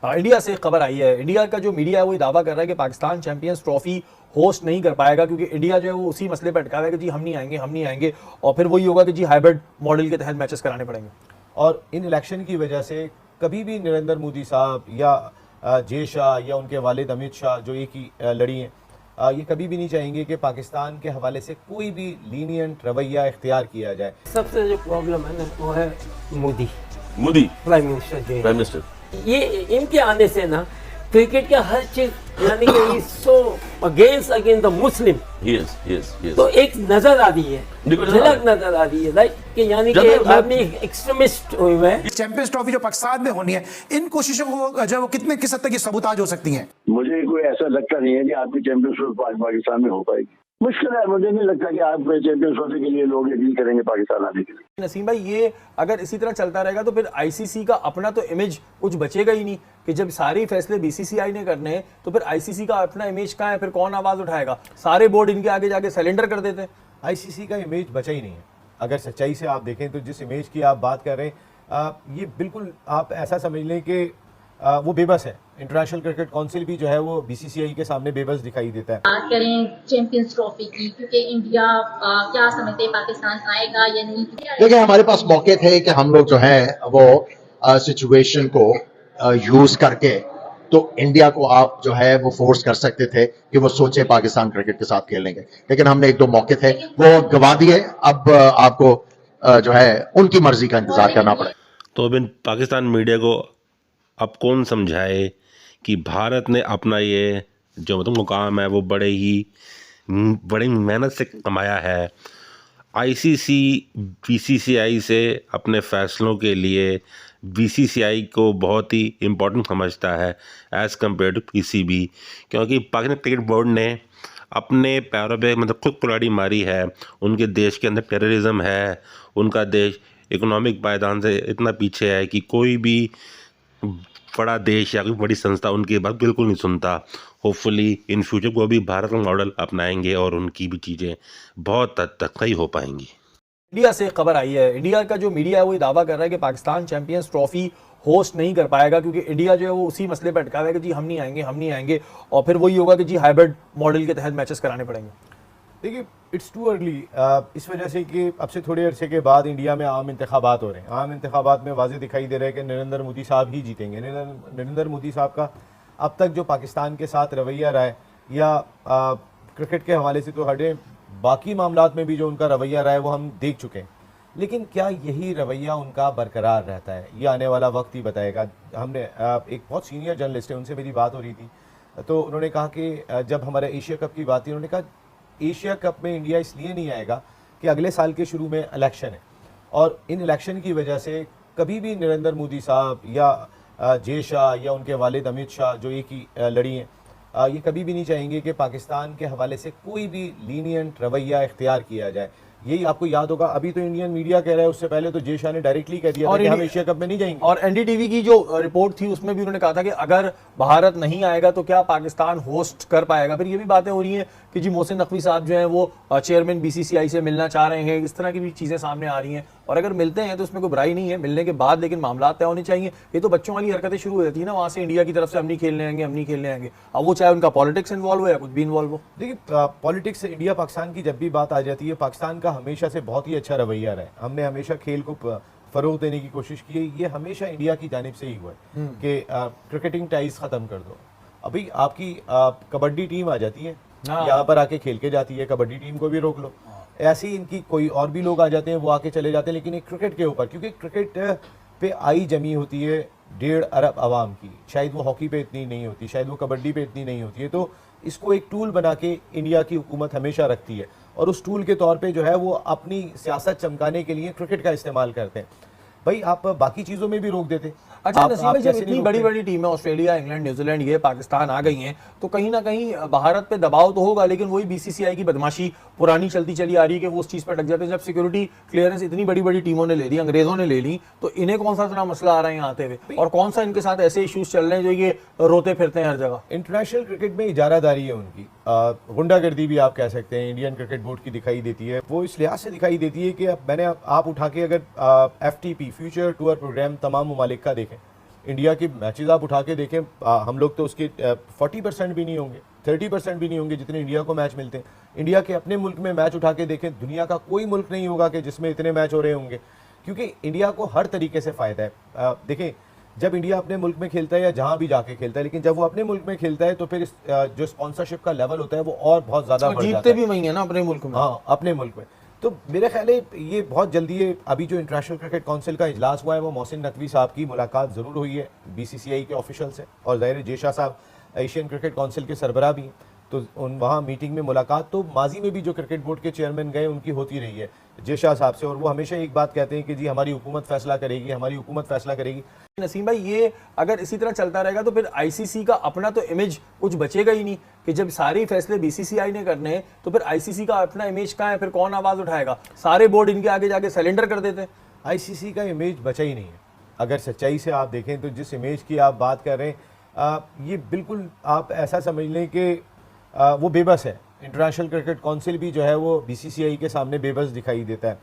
India से खबर आई है, इंडिया का जो मीडिया है वो दावा कर रहा है कि पाकिस्तान चैंपियंस ट्रॉफी होस्ट नहीं कर पाएगा क्योंकि इंडिया जो है वो उसी मसले पर अटका हुआ है कि जी हम नहीं आएंगे और फिर वही होगा कि जी हाइब्रिड मॉडल के तहत मैचेस कराने पड़ेंगे। और इन इलेक्शन की वजह से कभी भी नरेंद्र मोदी साहब या जय शाह या उनके वालिद अमित शाह जो एक ही लड़ी हैं, ये कभी भी नहीं चाहेंगे कि पाकिस्तान के हवाले से कोई भी लीनियंट रवैया इख्तियार किया जाए। सबसे जो प्रॉब्लम है ना वो है मोदी प्राइम मिनिस्टर। मिनिस्टर। ये इनके आने से ना क्रिकेट का हर चीज यानी कि so against the Muslim yes. तो एक नजर आ रही है, झलक नजर आ रही है लाइक कि यानी कि आदमी एक्सट्रीमिस्ट हुए हैं। चैंपियंस ट्रॉफी जो पाकिस्तान में होनी है, इन कोशिशों को जो वो कितने किस हद तक ये सबूताज हो सकती हैं? मुझे कोई ऐसा लगता नहीं है कि आपकी चैंपियंस ट्रॉफी पाकिस्तान में हो पाएगी। मुश्किल है, मुझे नहीं लगता कि आप चैंपियंस ट्रॉफी के लिए लोग अपील करेंगे पाकिस्तान आने के लिए। नसीम भाई, ये अगर इसी तरह चलता रहेगा तो फिर आईसीसी का अपना तो इमेज कुछ बचेगा ही नहीं कि जब सारे फैसले बीसीसीआई ने करने हैं तो फिर आईसीसी का अपना इमेज कहाँ है, फिर कौन आवाज उठाएगा? सारे बोर्ड इनके आगे जाके सरेंडर कर देते हैं। आईसीसी का इमेज बचा ही नहीं है। अगर सच्चाई से आप देखें तो जिस इमेज की आप बात कर रहे हैं, ये बिल्कुल आप ऐसा समझ लें कि वो बेबस है। इंटरनेशनल क्रिकेट काउंसिल भी जो है वो बीसीसीआई के सामने बेबस दिखाई देता है। बात करें चैंपियंस ट्रॉफी की, क्योंकि इंडिया क्या समझते हैं पाकिस्तान आएगा या नहीं? देखिए, हमारे पास मौके थे कि हम लोग जो है वो सिचुएशन को यूज करके तो इंडिया को आप जो है वो फोर्स कर सकते थे कि वो सोचे पाकिस्तान क्रिकेट के साथ खेलेंगे, लेकिन हमने एक दो मौके थे वो गवा दिए। अब आपको जो है उनकी मर्जी का इंतजार करना पड़े। तो अब इन पाकिस्तान मीडिया को अब कौन समझाए कि भारत ने अपना ये जो मतलब मुकाम है वो बड़ी मेहनत से कमाया है। आईसीसी बीसीसीआई से अपने फैसलों के लिए बीसीसीआई को बहुत ही इम्पोर्टेंट समझता है एज़ कम्पेयर टू पीसीबी, क्योंकि पाकिस्तान क्रिकेट बोर्ड ने अपने पैरों पे मतलब खुद कुल्हाड़ी मारी है। उनके देश के अंदर टेररिज्म है, उनका देश इकोनॉमिक पायदान से इतना पीछे है कि कोई भी बड़ा देश या कोई बड़ी संस्था उनकी बात बिल्कुल नहीं सुनता। होपफुली इन फ्यूचर को भी भारत का मॉडल अपनाएंगे और उनकी भी चीज़ें बहुत हद तक सही हो पाएंगी। इंडिया से खबर आई है, इंडिया का जो मीडिया है वो दावा कर रहा है कि पाकिस्तान चैंपियंस ट्रॉफी होस्ट नहीं कर पाएगा क्योंकि इंडिया जो है वो उसी मसले पर अटका हुआ है कि जी हम नहीं आएंगे और फिर वही होगा कि जी हाइब्रिड मॉडल के तहत मैचेस कराने पड़ेंगे। देखिए, इट्स टू अर्ली इस वजह से कि अब से थोड़े अरसे के बाद इंडिया में आम इंतखाबात हो रहे हैं। आम इंतखाबात में वाज़ेह दिखाई दे रहा है कि नरेंद्र मोदी साहब ही जीतेंगे। नरेंद्र मोदी साहब का अब तक जो पाकिस्तान के साथ रवैया रहा है या क्रिकेट के हवाले से तो हटे, बाकी मामलात में भी जो उनका रवैया रहा है वो हम देख चुके हैं। लेकिन क्या यही रवैया उनका बरकरार रहता है, ये आने वाला वक्त ही बताएगा। हमने एक बहुत सीनियर जर्नलिस्ट है, उनसे मेरी बात हो रही थी तो उन्होंने कहा कि जब हमारे एशिया कप की बात थी, उन्होंने कहा एशिया कप में इंडिया इसलिए नहीं आएगा कि अगले साल के शुरू में इलेक्शन है और इन इलेक्शन की वजह से कभी भी नरेंद्र मोदी साहब या जय शाह या उनके वालिद अमित शाह जो एक ही लड़ी हैं, ये कभी भी नहीं चाहेंगे कि पाकिस्तान के हवाले से कोई भी लीनियंट रवैया इख्तियार किया जाए। यही आपको याद होगा, अभी तो इंडियन मीडिया कह रहा है, उससे पहले तो जय शाह ने डायरेक्टली कह दिया था कि हम एशिया कप में नहीं जाएंगे। और एनडीटीवी की जो रिपोर्ट थी उसमें भी उन्होंने कहा था कि अगर भारत नहीं आएगा तो क्या पाकिस्तान होस्ट कर पाएगा। फिर ये भी बातें हो रही हैं कि जी मोहसिन नकवी साहब जो हैं वो चेयरमैन बीसीसीआई से मिलना चाह रहे हैं, इस तरह की भी चीजें सामने आ रही हैं। और अगर मिलते हैं तो उसमें कोई बुराई नहीं है, मिलने के बाद लेकिन मामला तय होने चाहिए। ये तो बच्चों वाली हरकतें शुरू हो जाती है ना वहाँ से, इंडिया की तरफ से हम नहीं खेलने आएंगे। अब वो चाहे उनका पॉलिटिक्स इन्वॉल्व हो या कुछ भी इन्वॉल्व हो। देखिए, पॉलिटिक्स से इंडिया पाकिस्तान की जब भी बात आ जाती है, पाकिस्तान का हमेशा से बहुत ही अच्छा रवैया रहा है। हमने हमेशा खेल को फरोग देने की कोशिश की है। ये हमेशा इंडिया की जानिब से ही हुआ है कि क्रिकेटिंग टाइज खत्म कर दो। अभी आपकी कबड्डी टीम आ जाती है, यहाँ पर आके खेल के जाती है, कबड्डी टीम को भी रोक लो। ऐसे ही इनकी कोई और भी लोग आ जाते हैं, वो आके चले जाते हैं। लेकिन एक क्रिकेट के ऊपर, क्योंकि क्रिकेट पे आई जमी होती है 1.5 अरब आवाम की, शायद वो हॉकी पे इतनी नहीं होती, शायद वो कबड्डी पे इतनी नहीं होती है। तो इसको एक टूल बना के इंडिया की हुकूमत हमेशा रखती है और उस टूल के तौर पे जो है वो अपनी सियासत चमकाने के लिए क्रिकेट का इस्तेमाल करते हैं। भाई आप बाकी चीज़ों में भी रोक देते। अच्छा नसीम भाई, जब इतनी बड़ी बड़ी टीमें ऑस्ट्रेलिया, इंग्लैंड, न्यूजीलैंड, ये पाकिस्तान आ गई हैं तो कहीं ना कहीं भारत पे दबाव तो होगा, लेकिन वही बीसीसीआई की बदमाशी पुरानी चलती चली आ रही है कि वो उस चीज़ पर अटक जाते हैं। जब सिक्योरिटी क्लियरेंस इतनी बड़ी बड़ी टीमों ने ले ली, अंग्रेजों ने ले ली, तो इन्हें कौन सा इतना मसला आ रहा है यहाँ आते हुए, और कौन सा इनके साथ ऐसे इश्यूज चल रहे हैं जो ये रोते फिरते हैं हर जगह। इंटरनेशनल क्रिकेट में इजारादारी है उनकी, गुंडागर्दी भी आप कह सकते हैं, इंडियन क्रिकेट बोर्ड की दिखाई देती है। वो इस लिहाज से दिखाई देती है कि आप उठा के अगर FTP फ्यूचर टूर प्रोग्राम तमाम ममालिक का देखें, इंडिया के मैचेस आप उठा के देखें, हम लोग तो उसके 40% भी नहीं होंगे, 30% भी नहीं होंगे जितने इंडिया को मैच मिलते हैं। इंडिया के अपने मुल्क में मैच उठा के देखें, दुनिया का कोई मुल्क नहीं होगा कि जिसमें इतने मैच हो रहे होंगे, क्योंकि इंडिया को हर तरीके से फ़ायदा है। देखें, जब इंडिया अपने मुल्क में खेलता है या जहां भी जाके खेलता है, लेकिन जब वो अपने मुल्क में खेलता है तो फिर जो स्पॉन्सरशिप का लेवल होता है वो और बहुत ज़्यादा बढ़ जाता जीतते है। भी वही है ना अपने मुल्क में। हाँ, अपने मुल्क में। तो मेरे ख्याल है ये बहुत जल्दी है, अभी जो इंटरनेशनल क्रिकेट काउंसिल का इजलास हुआ है वो मोहसिन नकवी साहब की मुलाकात ज़रूर हुई है बीसीसीआई के ऑफिशियल से, और ज़ाहिर जे शाह साहब एशियन क्रिकेट काउंसिल के सरबराह भी हैं, तो वहाँ मीटिंग में मुलाकात तो माजी में भी जो क्रिकेट बोर्ड के चेयरमैन गए उनकी होती रही है जे शाह साहब से, और वो हमेशा एक बात कहते हैं कि जी हमारी हुकूमत फैसला करेगी, हमारी हुकूमत फैसला करेगी। नसीम भाई, ये अगर इसी तरह चलता रहेगा तो फिर आईसीसी का अपना तो इमेज कुछ बचेगा ही नहीं, कि जब सारे फैसले बीसीसीआई ने करने हैं तो फिर आईसीसी का अपना इमेज कहाँ है, फिर कौन आवाज उठाएगा? सारे बोर्ड इनके आगे जाके सरेंडर कर देते हैं। आईसीसी का इमेज बचा ही नहीं है। अगर सच्चाई से आप देखें तो जिस इमेज की आप बात कर रहे हैं, ये बिल्कुल आप ऐसा समझ लें कि वो बेबस है। इंटरनेशनल क्रिकेट काउंसिल भी जो है वो बीसीसीआई के सामने बेबस दिखाई देता है।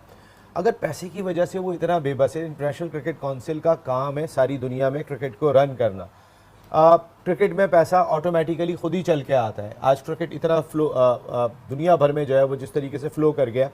अगर पैसे की वजह से वो इतना बेबस है, इंटरनेशनल क्रिकेट काउंसिल का काम है सारी दुनिया में क्रिकेट को रन करना। क्रिकेट में पैसा ऑटोमेटिकली खुद ही चल के आता है। आज क्रिकेट इतना फ्लो दुनिया भर में जो है वो जिस तरीके से फ्लो कर गया,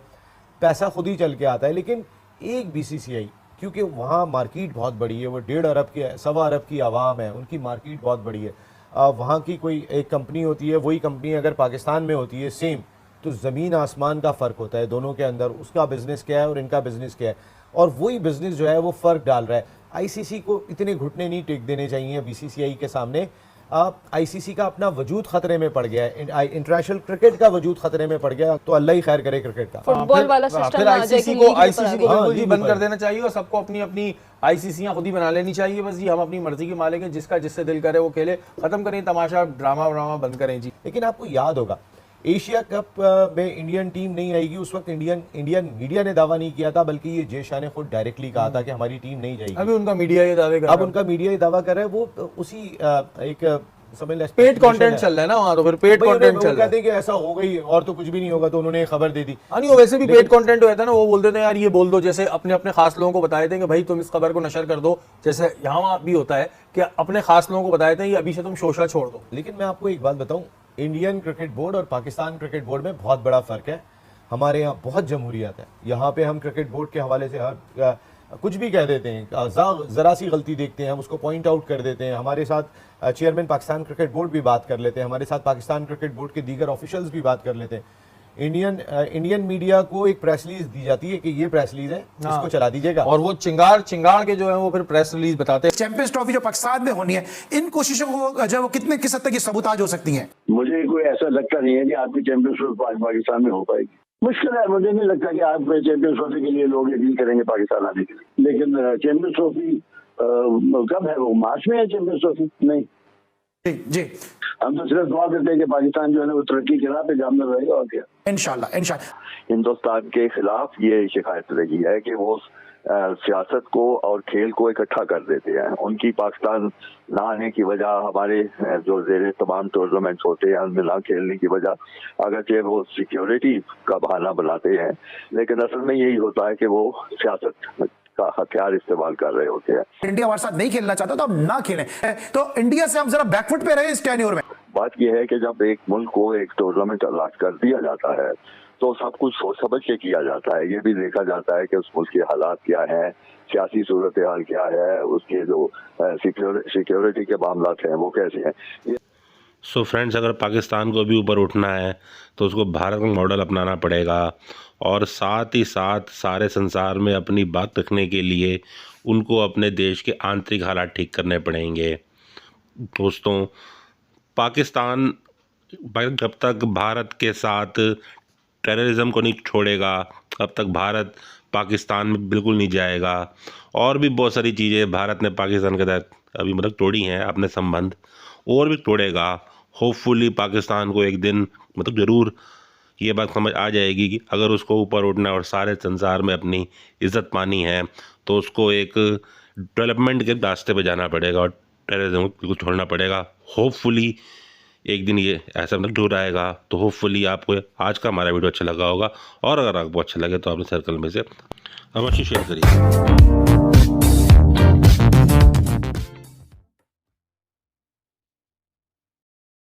पैसा खुद ही चल के आता है। लेकिन एक बीसीसीआई, क्योंकि वहाँ मार्केट बहुत बड़ी है, वो 1.5 अरब की 1.25 अरब की आवाम है, उनकी मार्केट बहुत बड़ी है। वहाँ की कोई एक कंपनी होती है, वही कंपनी अगर पाकिस्तान में होती है सेम, तो ज़मीन आसमान का फ़र्क होता है दोनों के अंदर। उसका बिज़नेस क्या है और इनका बिज़नेस क्या है, और वही बिज़नेस जो है वो फ़र्क डाल रहा है। आईसीसी को इतने घुटने नहीं टेक देने चाहिए बीसीसीआई के सामने। आईसीसी का अपना वजूद खतरे में पड़ गया है, इंटरनेशनल क्रिकेट का वजूद खतरे में पड़ गया, तो अल्लाह ही खैर करे क्रिकेट का। फुटबॉल वाला सिस्टम फिर आ जाए आईसीसी कि को लीग ही आईसीसी को ऊपर आ बिल्कुल जी लीग बंद ऊपर। कर देना चाहिए और सबको अपनी अपनी आईसीसियां खुद ही बना लेनी चाहिए। बस जी हम अपनी मर्जी के मालिक हैं, जिसका जिससे दिल करे वो खेले, खत्म करें तमाशा, ड्रामा बंद करें जी। लेकिन आपको याद होगा एशिया कप में इंडियन टीम नहीं आएगी, उस वक्त इंडियन मीडिया ने दावा नहीं किया था, बल्कि ये जे शाह ने खुद डायरेक्टली कहा था कि हमारी टीम नहीं जाएगी। अभी उनका मीडिया ये दावे कर रहा अब है। उनका मीडिया ये दावा कर रहा है, वो उसी एक समझ लें पेड कंटेंट चल रहा है ना वहाँ, तो फिर पेड कंटेंट चल रहा है। कहते हैं कि ऐसा हो गई और तो कुछ भी नहीं होगा, तो उन्होंने खबर दे दी। हाँ नहीं, वो वैसे भी पेड कंटेंट होता है ना, वो बोलते थे यार ये बोल दो, जैसे अपने अपने खास लोगों को बताए थे कि भाई तुम इस खबर को नशर कर दो, जैसे यहाँ भी होता है कि अपने खास लोगों को बताए थे ये अभी से तुम शोशा छोड़ दो। लेकिन मैं आपको एक बात बताऊं, इंडियन क्रिकेट बोर्ड और पाकिस्तान क्रिकेट बोर्ड में बहुत बड़ा फर्क है। हमारे यहाँ बहुत जमहूरियत है, यहाँ पे हम क्रिकेट बोर्ड के हवाले से कुछ भी कह देते हैं, ज़रा सी गलती देखते हैं हम उसको पॉइंट आउट कर देते हैं। हमारे साथ चेयरमैन पाकिस्तान क्रिकेट बोर्ड भी बात कर लेते हैं, हमारे साथ पाकिस्तान क्रिकेट बोर्ड के दीगर ऑफिशियल्स भी बात कर लेते हैं। इंडियन मीडिया को एक प्रेस रिलीज दी जाती है कि ये प्रेस रिलीज है, इसको चला दीजिएगा, और वो चिंगाड़ के जो है वो फिर प्रेस रिलीज बताते हैं। चैंपियंस ट्रॉफी जो पाकिस्तान में होनी है, इन कोशिशों को जो कितने किस हद तक ये सबूताज हो सकती हैं? मुझे कोई ऐसा लगता नहीं है कि आपकी चैंपियंस ट्रॉफी पाकिस्तान में हो पाएगी। मुश्किल है, मुझे नहीं लगता कि आप चैंपियंस ट्रॉफी के लिए लोग यकीन करेंगे पाकिस्तान आने के लिए। लेकिन चैंपियंस ट्रॉफी कब है? वो मार्च में है चैंपियंस ट्रॉफी? नहीं जी हम तो सिर्फ दुआ करते हैं कि पाकिस्तान जो है वो तरक्की के राह पे गामज़न रहेगा। और क्या, इंशाल्लाह। हिंदुस्तान के खिलाफ ये शिकायत रही है कि वो सियासत को और खेल को इकट्ठा कर देते हैं। उनकी पाकिस्तान ना आने की वजह, हमारे जो जेर तमाम टूर्नामेंट्स होते हैं उनमें ना खेलने की वजह अगरचे वो सिक्योरिटी का बहाना बनाते हैं, लेकिन असल में यही होता है कि वो सियासत का हथियार इस्तेमाल कर रहे होते हैं। इंडिया हमारे साथ नहीं खेलना चाहता तो हम ना खेलें, तो इंडिया से हम जरा बैकफुट पे रहे इस टेन्योर में। बात यह है कि जब एक मुल्क को एक टूर्नामेंट अलाट कर दिया जाता है तो सब कुछ सोच समझ के किया जाता है। ये भी देखा जाता है कि उस मुल्क के हालात क्या हैं, सियासी सूरत हाल क्या है, उसके जो सिक्योरिटी के मामला हैं वो कैसे हैं। सो फ्रेंड्स, अगर पाकिस्तान को भी ऊपर उठना है तो उसको भारत का मॉडल अपनाना पड़ेगा, और साथ ही साथ सारे संसार में अपनी बात रखने के लिए उनको अपने देश के आंतरिक हालात ठीक करने पड़ेंगे। दोस्तों, पाकिस्तान जब तक भारत के साथ टेररिज्म को नहीं छोड़ेगा तब तक भारत पाकिस्तान में बिल्कुल नहीं जाएगा। और भी बहुत सारी चीज़ें भारत ने पाकिस्तान के साथ अभी तोड़ी हैं अपने संबंध, और भी तोड़ेगा। होपफुली पाकिस्तान को एक दिन ज़रूर ये बात समझ आ जाएगी कि अगर उसको ऊपर उठना और सारे संसार में अपनी इज़्ज़त पानी है तो उसको एक डेवलपमेंट के रास्ते पे जाना पड़ेगा और टेररिज्म को बिल्कुल छोड़ना पड़ेगा। होपफुली एक दिन ये ऐसा दूर आएगा। तो होपफुली आपको आज का हमारा वीडियो अच्छा लगा होगा, और अगर आपको अच्छा लगे तो अपने सर्कल में से अवश्य शेयर करिए।